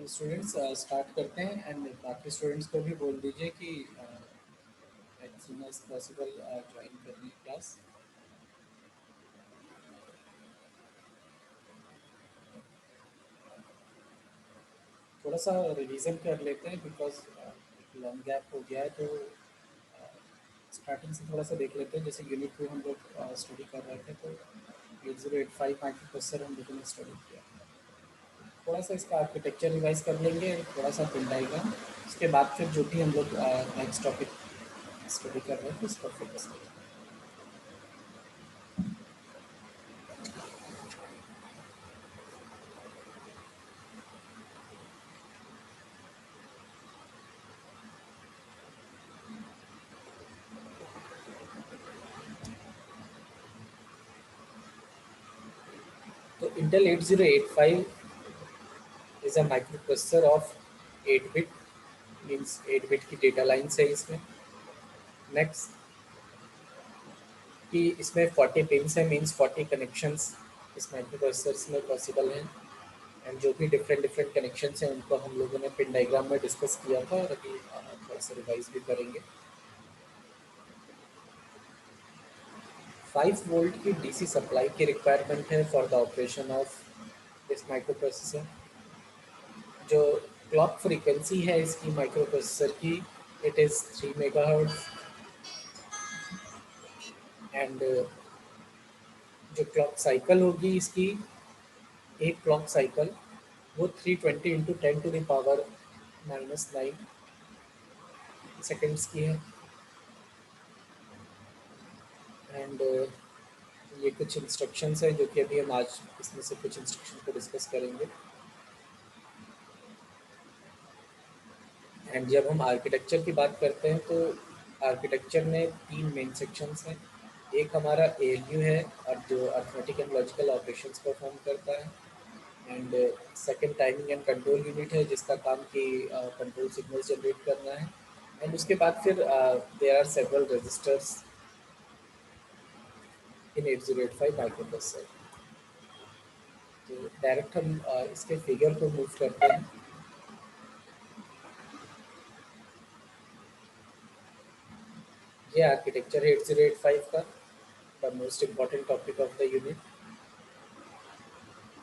Students start करते हैं and बाकी स्टूडेंट्स को भी बोल दीजिए कि as soon as possible join करने क्लास। थोड़ा सा रिवीजन कर लेते हैं बिकॉज लॉन्ग गैप हो गया है, तो स्टार्टिंग से थोड़ा सा देख लेते हैं। जैसे यूनिट 2 हम लोग स्टडी कर रहे थे, तो 8085 माइक्रो प्रोसेसर हम लोगों ने स्टडी किया। थोड़ा सा इसका आर्किटेक्चर रिवाइज कर लेंगे, थोड़ा सा पिन डायग्राम। उसके बाद फिर जो भी हम लोग नेक्स्ट टॉपिक स्टडी कर रहे थे उस पर फोकस करेंगे। तो Intel 8085 is a micro processor of 8 bit, means 8 bit की डेटा लाइन्स है इसमें। नेक्स्ट कि इसमें 40 पिन्स है, मीन्स 40 कनेक्शंस इस माइक्रो प्रोसेसर में पॉसिबल हैं। एंड जो भी डिफरेंट डिफरेंट कनेक्शंस हैं उनको हम लोगों ने पिन डायग्राम में डिस्कस किया था, और अभी थोड़ा सा रिवाइज भी करेंगे। 5 वोल्ट की डीसी सप्लाई की रिक्वायरमेंट है for the operation of this microprocessor. जो क्लॉक फ्रीक्वेंसी है इसकी माइक्रो प्रोसेसर की, इट इज़ 3 मेगाहर्ट्ज। एंड जो क्लॉक साइकिल होगी इसकी, एक क्लॉक साइकिल वो 320 into 10 to the power -9 seconds की है। एंड ये कुछ इंस्ट्रक्शंस हैं जो कि अभी हम आज इसमें से कुछ इंस्ट्रक्शन को डिस्कस करेंगे। एंड जब हम आर्किटेक्चर की बात करते हैं, तो आर्किटेक्चर में 3 मेन सेक्शंस हैं। एक हमारा एएलयू है, और जो arithmetic and logical operations perform करता है। And second timing and control unit है, जिसका काम कि कंट्रोल सिग्नल्स जनरेट करना है। एंड उसके बाद फिर there are several registers in 8085 microprocessor. तो डायरेक्ट हम इसके फिगर को मूव करते हैं। ये आर्किटेक्चर है 8085 का, the most important topic of the unit.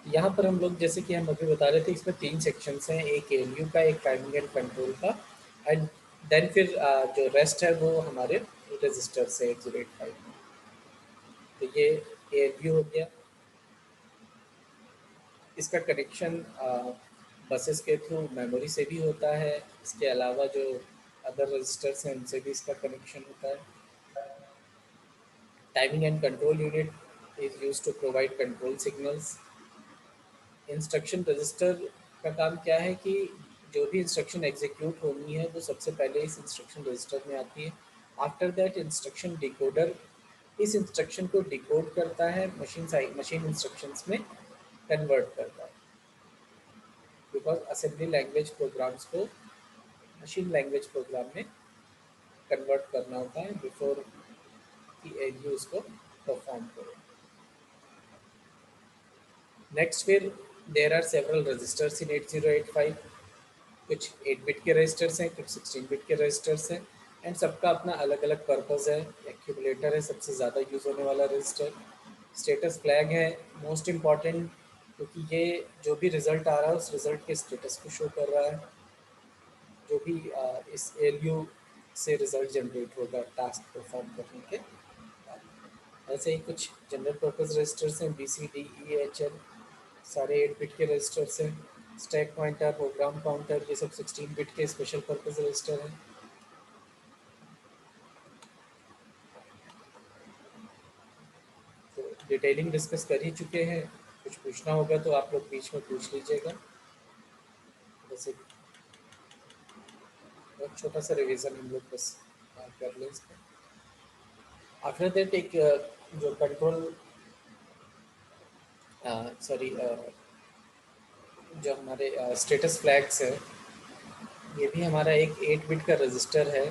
यहाँ पर हम लोग, जैसे कि हम अभी बता रहे थे, इसमें 3 सेक्शंस हैं, एक एएलयू का, एक टाइमिंग एंड कंट्रोल का, एंड देन फिर जो रेस्ट है वो हमारे रजिस्टर से 8085 में। तो ये एएलयू हो गया। इसका कनेक्शन बसेस के थ्रू मेमोरी से भी होता है। इसके अलावा जो अदर रजिस्टर्स हैं उनसे भी इसका कनेक्शन होता है। Timing and control unit is use to provide control signals. Instruction register का काम क्या है कि जो भी इंस्ट्रक्शन एग्जीक्यूट होनी है वो सबसे पहले इस इंस्ट्रक्शन रजिस्टर में आती है। आफ्टर दैट इंस्ट्रक्शन डिकोडर इस इंस्ट्रक्शन को डिकोड करता है, मशीन इंस्ट्रक्शंस में कन्वर्ट करता है। बिकॉज असेंबली लैंग्वेज प्रोग्राम्स को मशीन लैंग्वेज प्रोग्राम में कन्वर्ट करना होता है बिफोर कि एलयू उसको परफॉर्म करे। नेक्स्ट फिर there are several registers in 8085। कुछ 8 बिट के रजिस्टर्स हैं, कुछ 16 बिट के रजिस्टर्स हैं। एंड सबका अपना अलग अलग पर्पज़ है। एक्यूमुलेटर है सबसे ज़्यादा यूज़ होने वाला रजिस्टर। स्टेटस फ्लैग है मोस्ट इम्पॉर्टेंट, क्योंकि ये जो भी रिज़ल्ट आ रहा है उस रिज़ल्ट के स्टेटस को शो कर रहा है। जो भी इस एलयू से रिज़ल्ट जनरेट होगा टास्क परफॉर्म करने के बाद। ऐसे ही कुछ जनरल पर्पज़ रजिस्टर्स हैं, BCDEHL, सारे 8 बिट के रजिस्टर्स हैं। स्टैक पॉइंटर, प्रोग्राम काउंटर, ये सब 16 बिट के स्पेशल पर्पज़ रजिस्टर हैं। तो डिटेलिंग डिस्कस कर ही चुके हैं। कुछ पूछना होगा तो आप लोग बीच में पूछ लीजिएगा। वैसे बहुत छोटा सा रिवीजन हम लोग बस कर लें इसका। आफ्टर दैट एक जो कंट्रोल सॉरी जो हमारे स्टेटस फ्लैग्स है, ये भी हमारा एक 8 बिट का रजिस्टर है।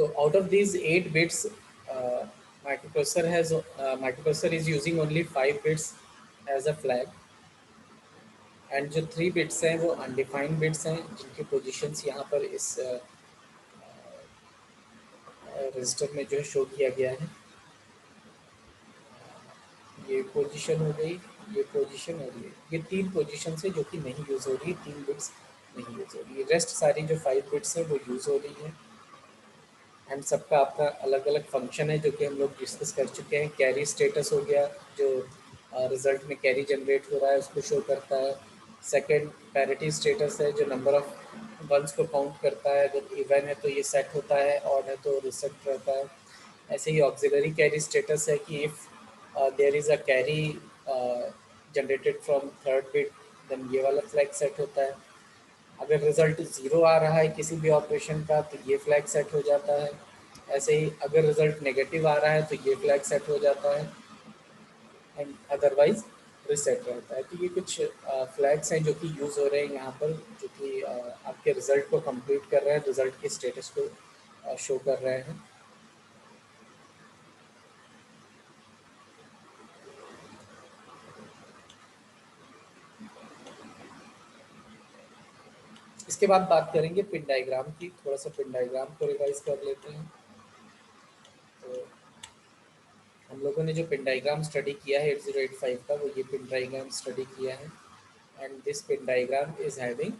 So out of these 8 bits, microprocessor is using only 5 bits as a flag, and जो 3 बिट्स हैं वो अनडिफाइंड बिट्स हैं जिनकी पोजीशंस यहाँ पर इस रजिस्टर में जो है शो किया गया है। ये पोजीशन हो गई, ये पोजीशन और ये 3 पोजीशन है जो कि नहीं यूज़ हो रही, 3 बिट्स नहीं यूज़ हो रही है। रेस्ट सारी जो 5 बिट्स हैं वो यूज़ हो रही हैं एंड सबका अपना अलग अलग फंक्शन है जो कि हम लोग डिस्कस कर चुके हैं। कैरी स्टेटस हो गया जो रिजल्ट में कैरी जनरेट हो रहा है उसको शो करता है। सेकंड पैरिटी स्टेटस है जो नंबर ऑफ वंस को काउंट करता है, अगर इवन है तो ये सेट होता है, ऑड है तो रिसेट रहता है। ऐसे ही ऑक्सिलरी कैरी स्टेटस है कि if there is a carry generated from third bit then ये वाला फ्लैग सेट होता है। अगर रिजल्ट ज़ीरो आ रहा है किसी भी ऑपरेशन का तो ये फ्लैग सेट हो जाता है। ऐसे ही अगर रिजल्ट नेगेटिव आ रहा है तो ये फ्लैग सेट हो जाता है एंड अदरवाइज रिसेट रहता है। तो ये कुछ फ्लैग्स हैं जो कि यूज़ हो रहे हैं यहाँ पर, जो कि आपके रिजल्ट को कंप्लीट कर रहे हैं, रिजल्ट के स्टेटस को शो कर रहे हैं। इसके बाद बात करेंगे पिन डायग्राम की। थोड़ा सा पिन डायग्राम को रिवाइज कर लेते हैं। तो हम लोगों ने जो पिन डायग्राम स्टडी किया है 8085 का, वो ये पिन डायग्राम स्टडी किया है and this pin diagram is having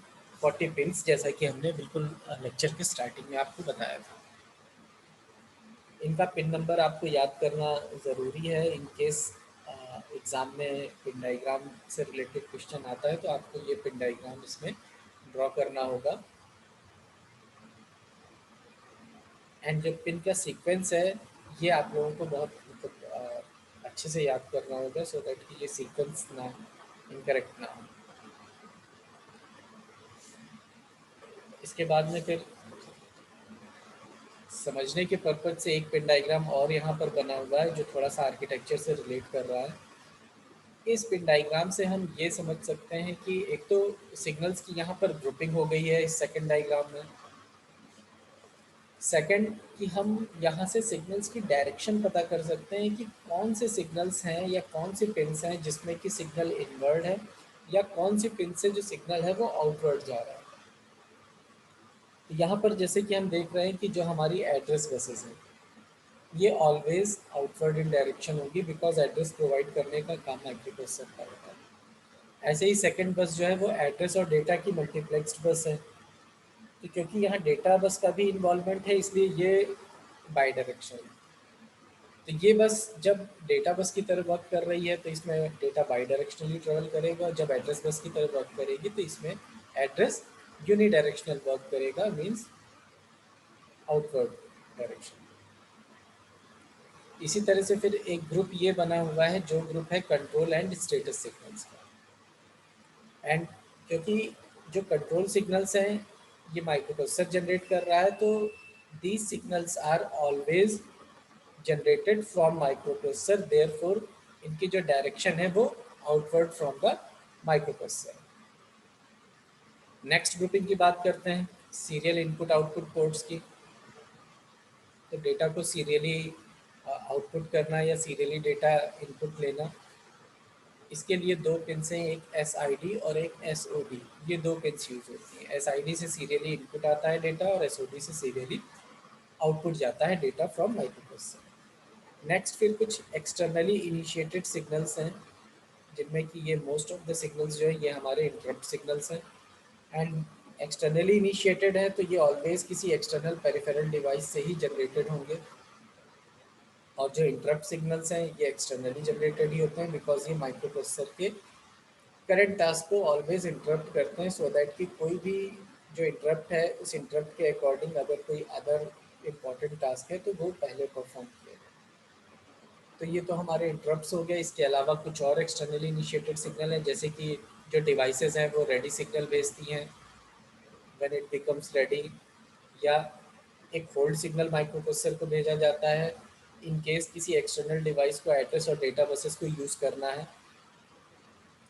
40 pins, जैसा कि हमने बिल्कुल लेक्चर के स्टार्टिंग में आपको बताया था। इनका पिन नंबर आपको याद करना ज़रूरी है इन केस एग्ज़ाम में पिन डायग्राम से रिलेटेड क्वेश्चन आता है तो आपको ये पिन डायग्राम इसमें ड्रॉ करना होगा। एंड जो पिन का सीक्वेंस है ये आप लोगों को बहुत मतलब अच्छे से याद करना होगा सो दैट कि ये सीक्वेंस ना इनकरेक्ट ना हो। इसके बाद में फिर समझने के पर्पज से एक पिन डायग्राम और यहाँ पर बना हुआ है जो थोड़ा सा आर्किटेक्चर से रिलेट कर रहा है। इस पिन डायग्राम से हम ये समझ सकते हैं कि एक तो सिग्नल्स की यहाँ पर ग्रुपिंग हो गई है इस सेकंड डायग्राम में। सेकंड कि हम यहाँ से सिग्नल्स की डायरेक्शन पता कर सकते हैं कि कौन से सिग्नल्स हैं या कौन सी पिन्स हैं जिसमें कि सिग्नल इनवर्ड है या कौन सी पिन से जो सिग्नल है वो आउटवर्ड जा रहा है। तो यहाँ पर जैसे कि हम देख रहे हैं कि जो हमारी एड्रेस बसेस हैं ये ऑलवेज आउटवर्ड इन डायरेक्शन होगी बिकॉज एड्रेस प्रोवाइड करने का काम माइक्रोप्रोसेसर का होता है। ऐसे ही सेकंड बस जो है वो एड्रेस और डेटा की मल्टीप्लेक्स्ड बस है। तो क्योंकि यहाँ डेटा बस का भी इन्वॉल्वमेंट है इसलिए ये बाई डायरेक्शन है। तो ये बस जब डेटा बस की तरह वर्क कर रही है तो इसमें डेटा बाई डायरेक्शनली ट्रेवल करेगा, और जब एड्रेस बस की तरह वर्क करेगी तो इसमें एड्रेस यूनी डायरेक्शनल वर्क करेगा, मीन्स आउटवर्ड डायरेक्शन। इसी तरह से फिर एक ग्रुप ये बना हुआ है जो ग्रुप है कंट्रोल एंड स्टेटस सिग्नल्स का। एंड क्योंकि जो कंट्रोल सिग्नल्स हैं ये माइक्रोप्रोसेसर जनरेट कर रहा है तो these signals are always generated from microprocessor, therefore इनकी जो डायरेक्शन है वो outward from the microprocessor. Next grouping की बात करते हैं सीरियल इनपुट आउटपुट पोर्ट्स की। तो डेटा को सीरियली आउटपुट करना या सीरियली डेटा इनपुट लेना, इसके लिए दो पिन्स हैं, एक SID और एक SOD। ये दो पिन्स यूज होती हैं। SID से सीरियली इनपुट आता है डेटा और SOD से सीरियली आउटपुट जाता है डेटा फ्रॉम माइक्रोप्रोसेसर। नेक्स्ट फिर कुछ एक्सटर्नली इनिशिएटेड सिग्नल्स हैं जिनमें कि ये मोस्ट ऑफ द सिग्नल्स जो है ये हमारे इंटरप्ट सिग्नल्स हैं। एंड एक्सटर्नली इनिशिएटेड है तो ये ऑलवेज किसी एक्सटर्नल पेरिफेरल डिवाइस से ही जनरेटेड होंगे, और जो इंटरप्ट सिग्नल्स हैं ये एक्सटर्नली जनरेटेड ही होते हैं बिकॉज ये माइक्रो प्रोसेसर के करंट टास्क को ऑलवेज इंटरप्ट करते हैं, सो दैट कि कोई भी जो इंटरप्ट है उस इंटरप्ट के अकॉर्डिंग अगर कोई अदर इम्पॉर्टेंट टास्क है तो वो पहले परफॉर्म किया जाए। तो ये तो हमारे इंटरप्ट्स हो गए। इसके अलावा कुछ और एक्सटर्नली इनिशिएटेड सिग्नल हैं जैसे कि जो डिवाइसेस हैं वो रेडी सिग्नल भेजती हैं व्हेन इट बिकम्स रेडी, या एक होल्ड सिग्नल माइक्रो प्रोसेसर को भेजा जाता है इन केस किसी एक्सटर्नल डिवाइस को एड्रेस और डेटा बसेस को यूज़ करना है।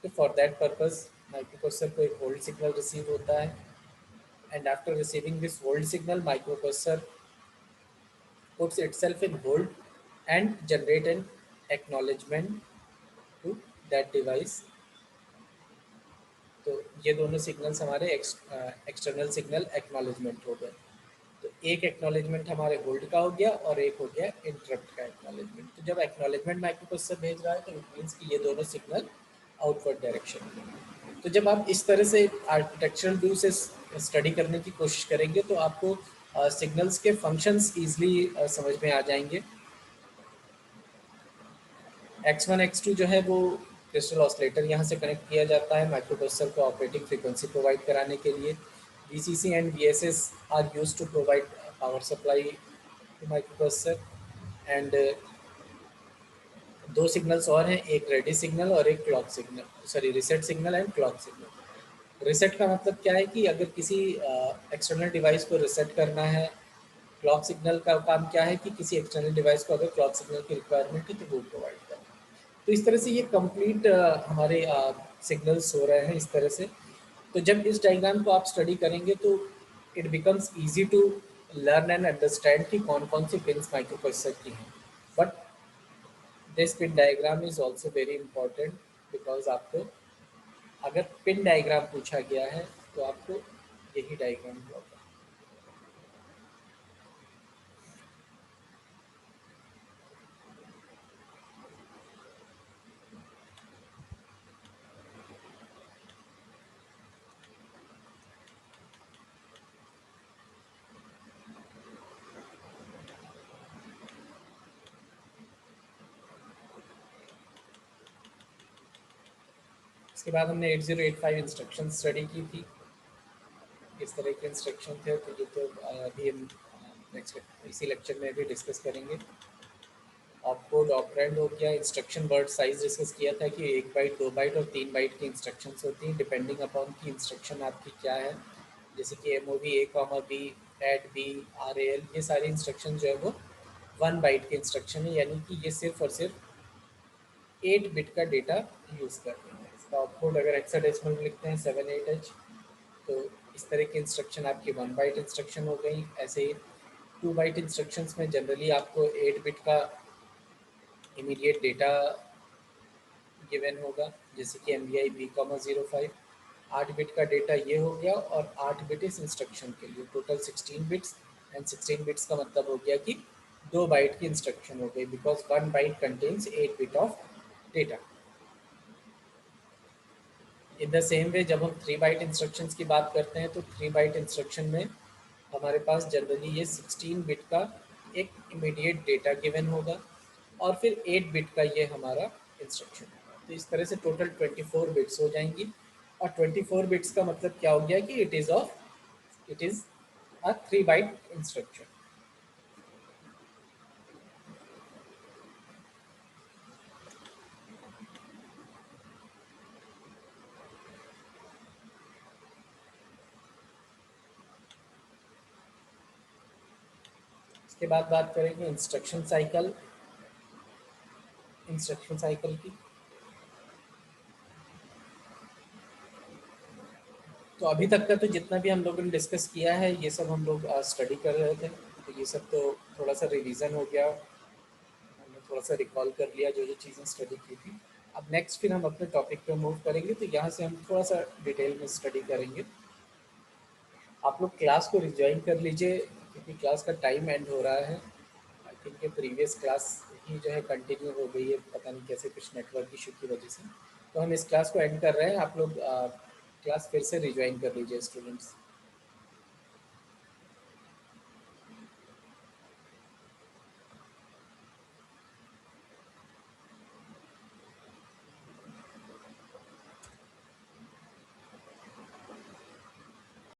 तो for that purpose micro processor को एक होल्ड सिग्नल रिसीव होता है and after receiving this hold signal micro processor puts itself in hold and generate an acknowledgement to that device. तो ये दोनों सिग्नल्स हमारे एक्सटर्नल सिग्नल एक्नॉलेजमेंट हो गए। तो एक एक्नॉलेजमेंट हमारे होल्ड का हो गया और एक हो गया इंटरप्ट का एक्नॉलेजमेंट। तो जब एक्नॉलेजमेंट माइक्रोप्रोसेसर भेज रहा है तो इट मीन्स कि ये दोनों सिग्नल आउटवर्ड डायरेक्शन में। तो जब आप इस तरह से आर्किटेक्चरल व्यू से स्टडी करने की कोशिश करेंगे तो आपको सिग्नल्स के फंक्शंस ईजिली समझ में आ जाएंगे। X1 X2 जो है वो क्रिस्टल ऑसिलेटर यहाँ से कनेक्ट किया जाता है माइक्रो प्रोसेसर को ऑपरेटिंग फ्रीक्वेंसी प्रोवाइड कराने के लिए। VCC and VSS are used to provide power supply to microprocessor. And दो सिग्नल्स और हैं, एक रेडी सिग्नल और एक clock signal, sorry reset signal and clock signal. Reset का मतलब क्या है कि अगर किसी एक्सटर्नल डिवाइस को रीसेट करना है। क्लॉक सिग्नल का काम क्या है कि किसी एक्सटर्नल डिवाइस को अगर क्लॉक सिग्नल की रिक्वायरमेंट है तो वो प्रोवाइड करना है। तो इस तरह से ये कंप्लीट हमारे सिग्नल्स हो रहे हैं इस तरह से। तो जब इस डायग्राम को आप स्टडी करेंगे तो it becomes easy to learn and understand कि कौन कौन सी पिन्स माइक्रो प्रोसेसर की हैं। But this pin diagram is also very important because आपको अगर पिन डायग्राम पूछा गया है तो आपको यही डायग्राम होगा। इसके बाद हमने 8085 इंस्ट्रक्शन स्टडी की थी। इस तरह के इंस्ट्रक्शन थे तो ये तो अभी हम नेक्स्ट इसी लेक्चर में भी डिस्कस करेंगे। ऑपकोड ऑपरेंड हो गया। इंस्ट्रक्शन वर्ड साइज डिस्कस किया था कि 1 बाइट 2 बाइट और 3 बाइट की इंस्ट्रक्शंस होती हैं डिपेंडिंग अपॉन की इंस्ट्रक्शन आपकी क्या है। जैसे कि MOV A, B, add B, RAL, ये सारी इंस्ट्रक्शन जो है वो 1 बाइट की इंस्ट्रक्शन है, यानी कि ये सिर्फ और सिर्फ 8 बिट का डेटा यूज़ करते हैं। इसका ऑपकोड अगर हेक्साडेसिमल में लिखते हैं 78H। तो इस तरह की इंस्ट्रक्शन आपकी 1 बाइट इंस्ट्रक्शन हो गई। ऐसे ही 2 बाइट इंस्ट्रक्शंस में जनरली आपको 8 बिट का इमीडिएट डेटा गिवन होगा, जैसे कि MVI B,05। 8 बिट का डेटा ये हो गया और 8 बिट इस इंस्ट्रक्शन के लिए टोटल 16 बिट्स। एंड 16 बिट्स का मतलब हो गया कि 2 बाइट की इंस्ट्रक्शन हो गई because 1 byte contains 8 bit of data. In the same way जब हम 3 बाइट इंस्ट्रक्शंस की बात करते हैं तो 3 बाइट इंस्ट्रक्शन में हमारे पास जनरली ये 16 बिट का एक इमीडिएट डेटा गिवन होगा और फिर 8 बिट का ये हमारा इंस्ट्रक्शन होगा। तो इस तरह से टोटल 24 बिट्स हो जाएंगी। और 24 बिट्स का मतलब क्या हो गया कि it is a 3 byte instruction. इसके बाद बात करेंगे इंस्ट्रक्शन साइकिल की। तो अभी तक का तो जितना भी हम लोगों ने डिस्कस किया है ये सब हम लोग स्टडी कर रहे थे, तो ये सब तो थोड़ा सा रिवीजन हो गया, हमने थोड़ा सा रिकॉल कर लिया जो जो चीज़ें स्टडी की थी। अब नेक्स्ट फिर हम अपने टॉपिक पे मूव करेंगे, तो यहाँ से हम थोड़ा सा डिटेल में स्टडी करेंगे। आप लोग क्लास को रिज्वाइन कर लीजिए क्योंकि क्लास का टाइम एंड हो रहा है। आई थिंक ये प्रीवियस क्लास ही जो है कंटिन्यू हो गई है, पता नहीं कैसे कुछ नेटवर्क इशू की वजह से। तो हम इस क्लास को एंड कर रहे हैं, आप लोग क्लास फिर से रिज्वाइन कर लीजिए स्टूडेंट्स।